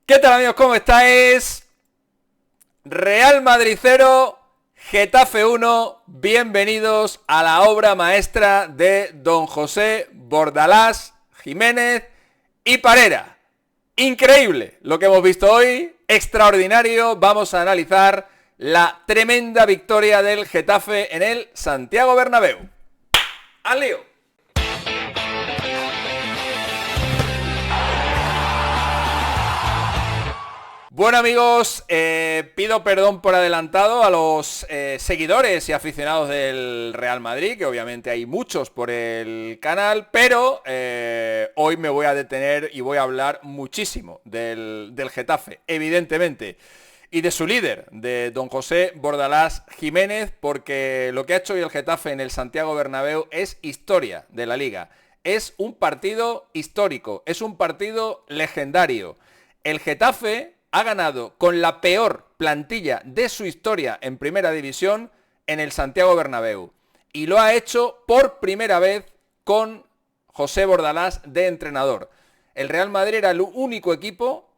¿Qué tal, amigos? ¿Cómo estáis? Real Madrid 0, Getafe 1. Bienvenidos a la obra maestra de don José Bordalás Jiménez y Parera. Increíble lo que hemos visto hoy, extraordinario. Vamos a analizar la tremenda victoria del Getafe en el Santiago Bernabéu. ¡Al lío! Bueno, amigos, pido perdón por adelantado a los seguidores y aficionados del Real Madrid, que obviamente hay muchos por el canal, pero hoy me voy a detener y voy a hablar muchísimo del Getafe, evidentemente, y de su líder, de don José Bordalás Jiménez, porque lo que ha hecho hoy el Getafe en el Santiago Bernabéu es historia de la Liga. Es un partido histórico, es un partido legendario. El Getafe ha ganado con la peor plantilla de su historia en Primera División en el Santiago Bernabéu. Y lo ha hecho por primera vez con José Bordalás de entrenador. El Real Madrid era el único equipo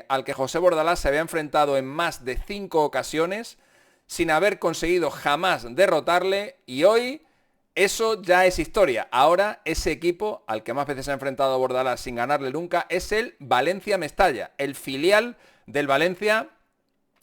al que José Bordalás se había enfrentado en más de 5 ocasiones sin haber conseguido jamás derrotarle, y hoy eso ya es historia. Ahora ese equipo al que más veces se ha enfrentado Bordalás sin ganarle nunca es el Valencia Mestalla, el filial del Valencia,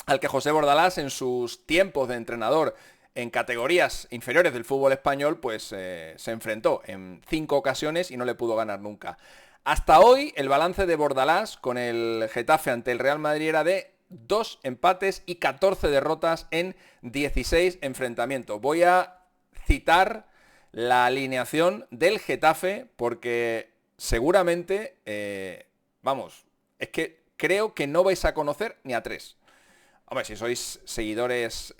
al que José Bordalás en sus tiempos de entrenador en categorías inferiores del fútbol español, pues se enfrentó en 5 ocasiones y no le pudo ganar nunca. Hasta hoy el balance de Bordalás con el Getafe ante el Real Madrid era de 2 empates y 14 derrotas en 16 enfrentamientos. Voy a citar la alineación del Getafe porque seguramente, es que creo que no vais a conocer ni a 3. Hombre, si sois seguidores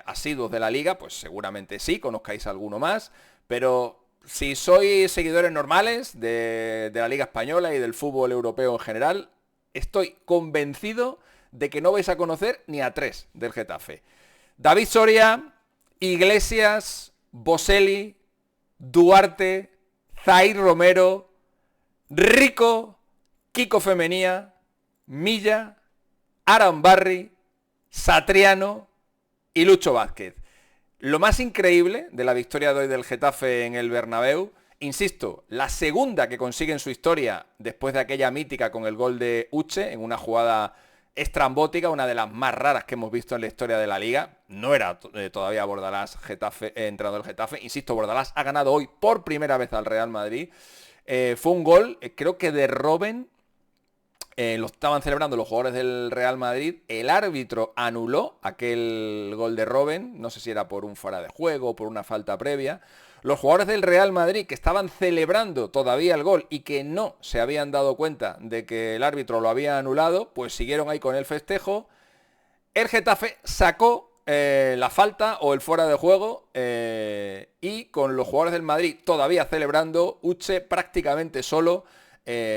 asiduos de la Liga, pues seguramente sí, conozcáis alguno más, pero si sois seguidores normales de la Liga Española y del fútbol europeo en general, estoy convencido de que no vais a conocer ni a 3 del Getafe. David Soria, Iglesias, Boselli, Duarte, Zair Romero, Rico, Kiko Femenía, Milla, Aaron Barry, Satriano y Lucho Vázquez. Lo más increíble de la victoria de hoy del Getafe en el Bernabéu, insisto, la segunda que consigue en su historia después de aquella mítica con el gol de Uche en una jugada estrambótica, una de las más raras que hemos visto en la historia de la Liga. No era todavía Bordalás entrenador del Getafe. Insisto, Bordalás ha ganado hoy por primera vez al Real Madrid. Fue un gol, creo que de Robben. Lo estaban celebrando los jugadores del Real Madrid. El árbitro anuló aquel gol de Robben. No sé si era por un fuera de juego o por una falta previa. Los jugadores del Real Madrid que estaban celebrando todavía el gol y que no se habían dado cuenta de que el árbitro lo había anulado, pues siguieron ahí con el festejo. El Getafe sacó la falta o el fuera de juego y con los jugadores del Madrid todavía celebrando, Uche prácticamente solo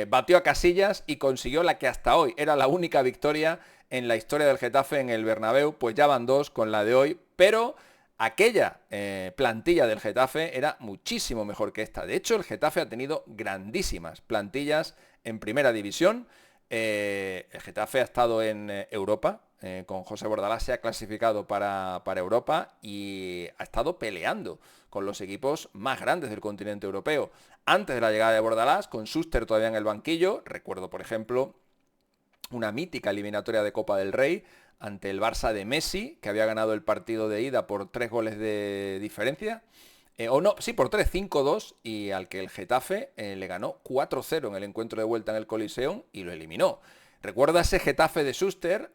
batió a Casillas y consiguió la que hasta hoy era la única victoria en la historia del Getafe en el Bernabéu. Pues ya van 2 con la de hoy, pero aquella plantilla del Getafe era muchísimo mejor que esta. De hecho, el Getafe ha tenido grandísimas plantillas en Primera División. El Getafe ha estado en Europa, con José Bordalás se ha clasificado para Europa y ha estado peleando con los equipos más grandes del continente europeo. Antes de la llegada de Bordalás, con Schuster todavía en el banquillo, recuerdo por ejemplo una mítica eliminatoria de Copa del Rey ante el Barça de Messi, que había ganado el partido de ida por 3 goles de diferencia. Por 3, 5-2, y al que el Getafe le ganó 4-0 en el encuentro de vuelta en el Coliseum y lo eliminó. Recuerda ese Getafe de Schuster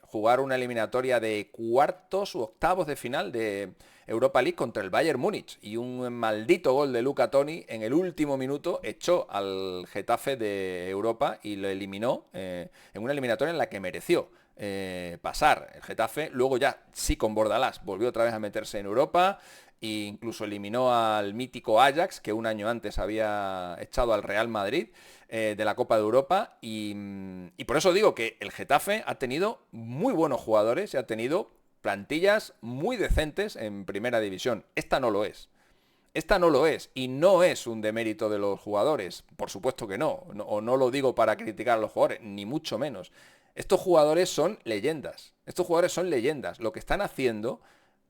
jugar una eliminatoria de cuartos u octavos de final de Europa League contra el Bayern Múnich, y un maldito gol de Luca Toni en el último minuto echó al Getafe de Europa y lo eliminó en una eliminatoria en la que mereció pasar. El Getafe luego ya sí con Bordalás volvió otra vez a meterse en Europa e incluso eliminó al mítico Ajax, que un año antes había echado al Real Madrid de la Copa de Europa, y por eso digo que el Getafe ha tenido muy buenos jugadores y ha tenido plantillas muy decentes en Primera División. Esta no lo es. Esta no lo es, y no es un demérito de los jugadores, por supuesto que o no lo digo para criticar a los jugadores, ni mucho menos. Estos jugadores son leyendas, Lo que están haciendo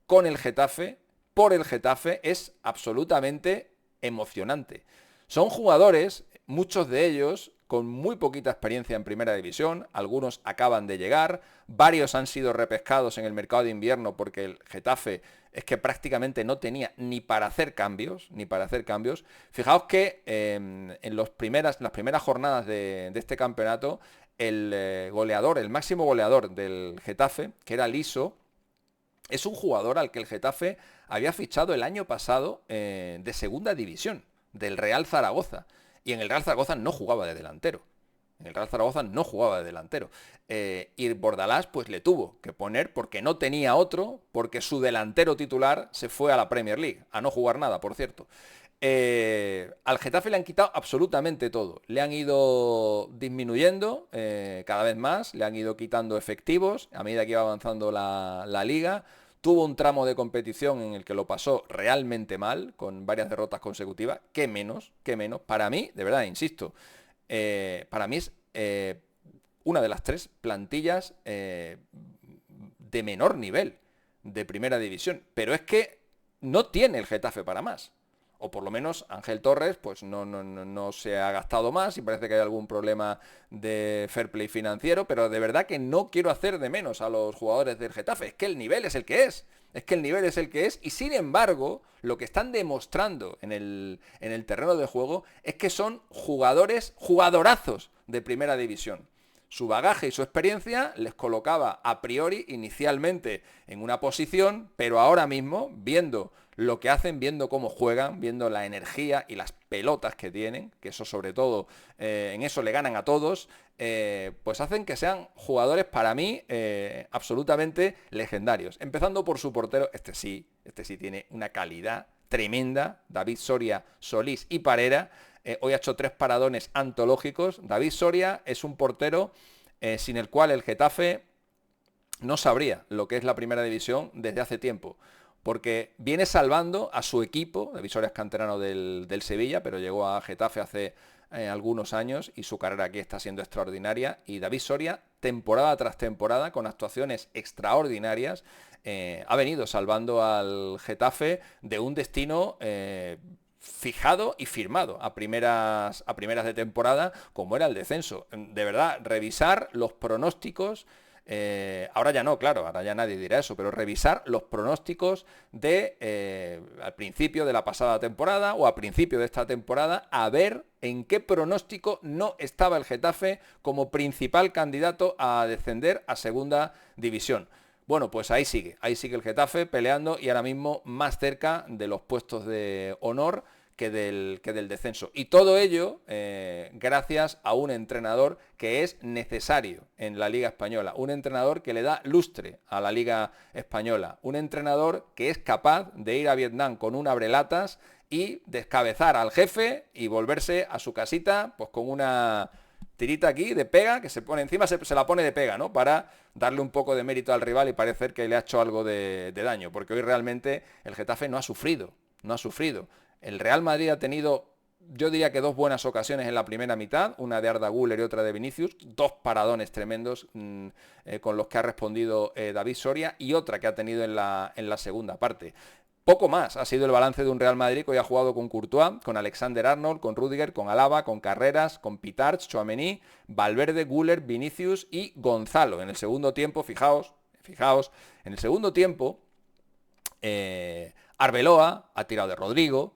con el Getafe, por el Getafe, es absolutamente emocionante. Son jugadores, muchos de ellos, con muy poquita experiencia en primera división, algunos acaban de llegar, varios han sido repescados en el mercado de invierno porque el Getafe es que prácticamente no tenía ni para hacer cambios. Fijaos que en las primeras jornadas de este campeonato, el máximo goleador del Getafe, que era Liso, es un jugador al que el Getafe había fichado el año pasado de segunda división, del Real Zaragoza. Y en el Real Zaragoza no jugaba de delantero. Y Bordalás pues le tuvo que poner porque no tenía otro, porque su delantero titular se fue a la Premier League, a no jugar nada, por cierto. Al Getafe le han quitado absolutamente todo. Le han ido disminuyendo cada vez más, le han ido quitando efectivos a medida que iba avanzando la liga. Tuvo un tramo de competición en el que lo pasó realmente mal, con varias derrotas consecutivas. ¿Qué menos? Para mí, de verdad, insisto, para mí es una de las 3 plantillas de menor nivel de primera división. Pero es que no tiene el Getafe para más. O por lo menos Ángel Torres pues no se ha gastado más y parece que hay algún problema de fair play financiero, pero de verdad que no quiero hacer de menos a los jugadores del Getafe. Es que el nivel es el que es. Y sin embargo, lo que están demostrando en el terreno de juego es que son jugadorazos de primera división. Su bagaje y su experiencia les colocaba a priori inicialmente en una posición, pero ahora mismo, viendo lo que hacen, viendo cómo juegan, viendo la energía y las pelotas que tienen, que eso sobre todo, en eso le ganan a todos, pues hacen que sean jugadores para mí absolutamente legendarios. Empezando por su portero, este sí tiene una calidad tremenda, David Soria, Solís y Parera. Hoy ha hecho 3 paradones antológicos. David Soria es un portero sin el cual el Getafe no sabría lo que es la primera división desde hace tiempo. Porque viene salvando a su equipo. David Soria es canterano del Sevilla, pero llegó a Getafe hace algunos años y su carrera aquí está siendo extraordinaria. Y David Soria, temporada tras temporada, con actuaciones extraordinarias, ha venido salvando al Getafe de un destino fijado y firmado a primeras de temporada, como era el descenso. De verdad, revisar los pronósticos, ahora ya no, claro, ahora ya nadie dirá eso, pero revisar los pronósticos de al principio de la pasada temporada o a principio de esta temporada, a ver en qué pronóstico no estaba el Getafe como principal candidato a descender a segunda división. Bueno, pues ahí sigue el Getafe peleando y ahora mismo más cerca de los puestos de honor que del descenso. Y todo ello gracias a un entrenador que es necesario en la Liga Española, un entrenador que le da lustre a la Liga Española, un entrenador que es capaz de ir a Vietnam con un abrelatas y descabezar al jefe y volverse a su casita pues con una tirita aquí de pega, que se pone encima, se la pone de pega, ¿no? Para darle un poco de mérito al rival y parecer que le ha hecho algo de daño, porque hoy realmente el Getafe no ha sufrido. El Real Madrid ha tenido, yo diría que 2 buenas ocasiones en la primera mitad, una de Arda Güler y otra de Vinicius, 2 paradones tremendos con los que ha respondido David Soria y otra que ha tenido en la segunda parte. Poco más ha sido el balance de un Real Madrid que hoy ha jugado con Courtois, con Alexander Arnold, con Rüdiger, con Alaba, con Carreras, con Pitarch, Tchouaméni, Valverde, Güler, Vinicius y Gonzalo. En el segundo tiempo, fijaos, en el segundo tiempo, Arbeloa ha tirado de Rodrigo,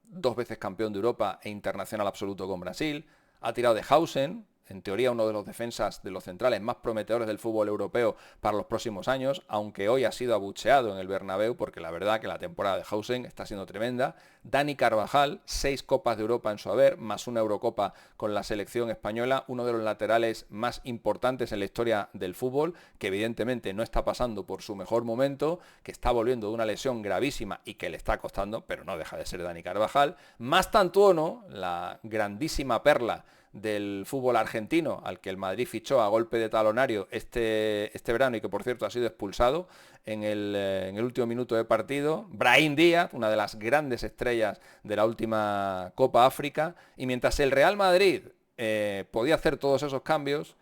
2 veces campeón de Europa e internacional absoluto con Brasil, ha tirado de Hausen, en teoría uno de los defensas de los centrales más prometedores del fútbol europeo para los próximos años, aunque hoy ha sido abucheado en el Bernabéu porque la verdad que la temporada de Hausen está siendo tremenda. Dani Carvajal, 6 Copas de Europa en su haber, más una Eurocopa con la selección española, uno de los laterales más importantes en la historia del fútbol, que evidentemente no está pasando por su mejor momento, que está volviendo de una lesión gravísima y que le está costando, pero no deja de ser Dani Carvajal. Más Tantuono, la grandísima perla del fútbol argentino, al que el Madrid fichó a golpe de talonario este verano y que por cierto ha sido expulsado en el último minuto de partido, Brahim Díaz, una de las grandes estrellas de la última Copa África, y mientras el Real Madrid podía hacer todos esos cambios,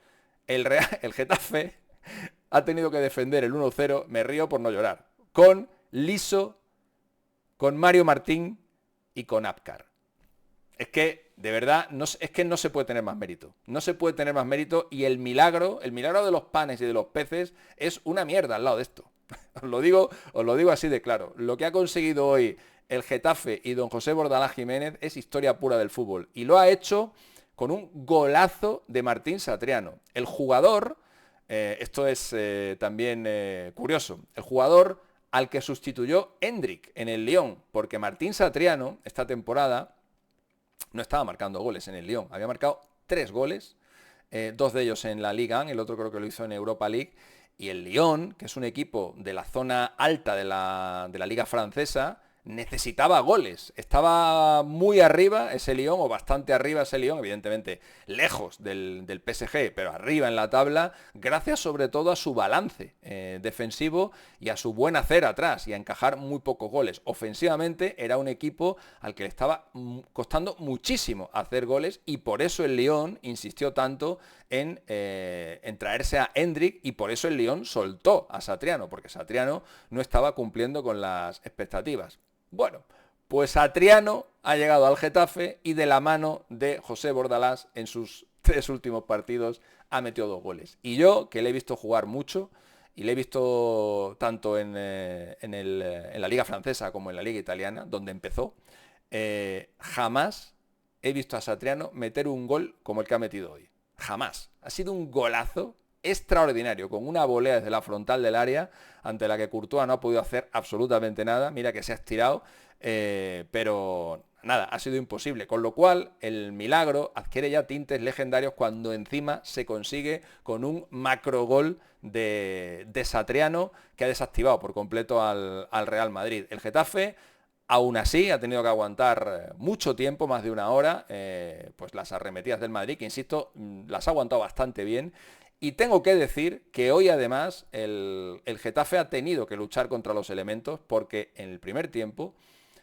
el Getafe ha tenido que defender el 1-0, me río por no llorar, con Liso, con Mario Martín y con Apcar. Es que, de verdad, es que no se puede tener más mérito. No se puede tener más mérito y el milagro de los panes y de los peces es una mierda al lado de esto. Os lo digo así de claro. Lo que ha conseguido hoy el Getafe y don José Bordalás Jiménez es historia pura del fútbol. Y lo ha hecho con un golazo de Martín Satriano. El jugador, esto es también curioso, el jugador al que sustituyó Hendrik en el Lyon, porque Martín Satriano esta temporada no estaba marcando goles en el Lyon, había marcado 3 goles, 2 de ellos en la Liga 1, el otro creo que lo hizo en Europa League, y el Lyon, que es un equipo de la zona alta de la Liga francesa, necesitaba goles. Estaba muy arriba ese Lyon, o bastante arriba ese Lyon, evidentemente lejos del PSG, pero arriba en la tabla, gracias sobre todo a su balance defensivo y a su buen hacer atrás y a encajar muy pocos goles. Ofensivamente era un equipo al que le estaba costando muchísimo hacer goles y por eso el Lyon insistió tanto en traerse a Hendrik y por eso el Lyon soltó a Satriano, porque Satriano no estaba cumpliendo con las expectativas. Bueno, pues Satriano ha llegado al Getafe y de la mano de José Bordalás en sus 3 últimos partidos ha metido 2 goles. Y yo, que le he visto jugar mucho y le he visto tanto en la Liga Francesa como en la Liga Italiana, donde empezó, jamás he visto a Satriano meter un gol como el que ha metido hoy. Jamás. Ha sido un golazo extraordinario, con una volea desde la frontal del área, ante la que Courtois no ha podido hacer absolutamente nada. Mira que se ha estirado, pero nada, ha sido imposible. Con lo cual, el milagro adquiere ya tintes legendarios cuando encima se consigue con un macro gol de Satriano, que ha desactivado por completo al Real Madrid. El Getafe, aún así, ha tenido que aguantar mucho tiempo, más de una hora, pues las arremetidas del Madrid, que insisto, las ha aguantado bastante bien. Y tengo que decir que hoy además el Getafe ha tenido que luchar contra los elementos, porque en el primer tiempo,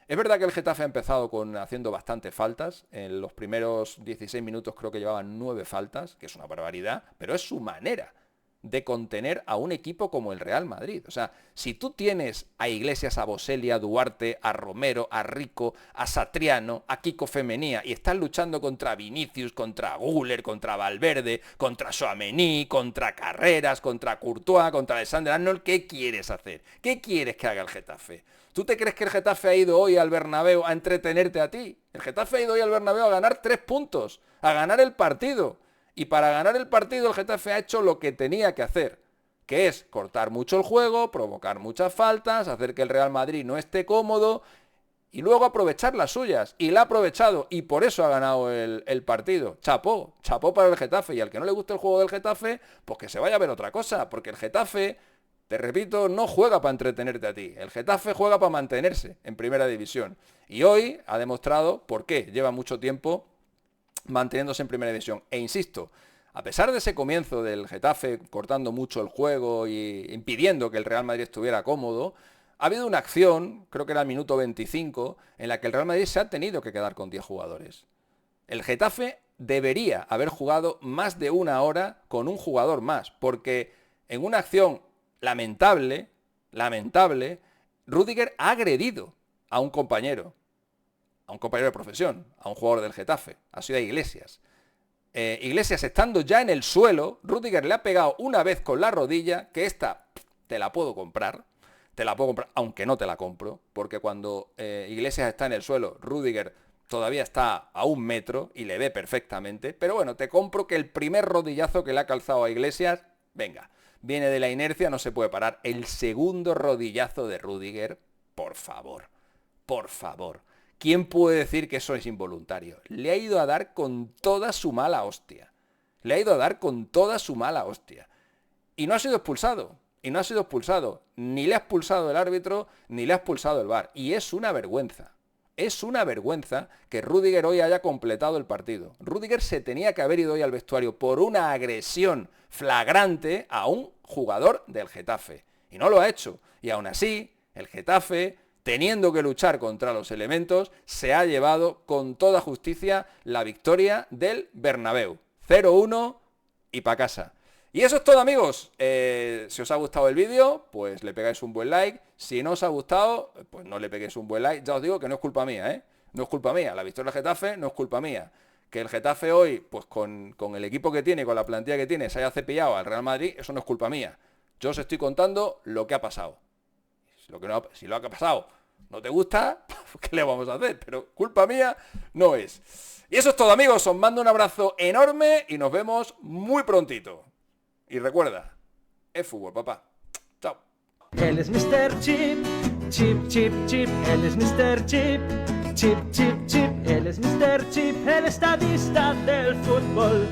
es verdad que el Getafe ha empezado haciendo bastantes faltas. En los primeros 16 minutos creo que llevaban 9 faltas, que es una barbaridad, pero es su manera de contener a un equipo como el Real Madrid. O sea, si tú tienes a Iglesias, a Boselli, a Duarte, a Romero, a Rico, a Satriano, a Kiko Femenía, y estás luchando contra Vinicius, contra Güler, contra Valverde, contra Tchouaméni, contra Carreras, contra Courtois, contra Alexander Arnold, ¿qué quieres hacer? ¿Qué quieres que haga el Getafe? ¿Tú te crees que el Getafe ha ido hoy al Bernabéu a entretenerte a ti? El Getafe ha ido hoy al Bernabéu a ganar 3 puntos, a ganar el partido. Y para ganar el partido el Getafe ha hecho lo que tenía que hacer, que es cortar mucho el juego, provocar muchas faltas, hacer que el Real Madrid no esté cómodo y luego aprovechar las suyas. Y la ha aprovechado y por eso ha ganado el partido. Chapó para el Getafe. Y al que no le guste el juego del Getafe, pues que se vaya a ver otra cosa, porque el Getafe, te repito, no juega para entretenerte a ti. El Getafe juega para mantenerse en primera división. Y hoy ha demostrado por qué. Lleva mucho tiempo manteniéndose en primera división. E insisto, a pesar de ese comienzo del Getafe cortando mucho el juego y impidiendo que el Real Madrid estuviera cómodo, ha habido una acción, creo que era el minuto 25, en la que el Real Madrid se ha tenido que quedar con 10 jugadores. El Getafe debería haber jugado más de una hora con un jugador más, porque en una acción lamentable, Rüdiger ha agredido a un compañero de profesión, a un jugador del Getafe, ha sido a Iglesias. Iglesias estando ya en el suelo, Rüdiger le ha pegado una vez con la rodilla, que esta te la puedo comprar, aunque no te la compro, porque cuando Iglesias está en el suelo, Rüdiger todavía está a 1 metro y le ve perfectamente, pero bueno, te compro que el primer rodillazo que le ha calzado a Iglesias, venga, viene de la inercia, no se puede parar. El segundo rodillazo de Rüdiger, por favor. ¿Quién puede decir que eso es involuntario? Le ha ido a dar con toda su mala hostia. Y no ha sido expulsado. Ni le ha expulsado el árbitro, ni le ha expulsado el VAR. Y es una vergüenza. Es una vergüenza que Rüdiger hoy haya completado el partido. Rüdiger se tenía que haber ido hoy al vestuario por una agresión flagrante a un jugador del Getafe. Y no lo ha hecho. Y aún así, el Getafe, teniendo que luchar contra los elementos, se ha llevado con toda justicia la victoria del Bernabéu. 0-1 y pa' casa. Y eso es todo, amigos. Si os ha gustado el vídeo, pues le pegáis un buen like. Si no os ha gustado, pues no le peguéis un buen like. Ya os digo que no es culpa mía, ¿eh? No es culpa mía. La victoria del Getafe no es culpa mía. Que el Getafe hoy, pues con el equipo que tiene, con la plantilla que tiene, se haya cepillado al Real Madrid, eso no es culpa mía. Yo os estoy contando lo que ha pasado. Si lo que ha pasado no te gusta, pues ¿qué le vamos a hacer? Pero culpa mía no es. Y eso es todo, amigos. Os mando un abrazo enorme y nos vemos muy prontito. Y recuerda, es fútbol, papá. Chao. Él es Mr. Chip, Chip, Chip, Chip. Él es Mr. Chip, Chip, Chip, Chip. Él es Mr. Chip, el estadista del fútbol.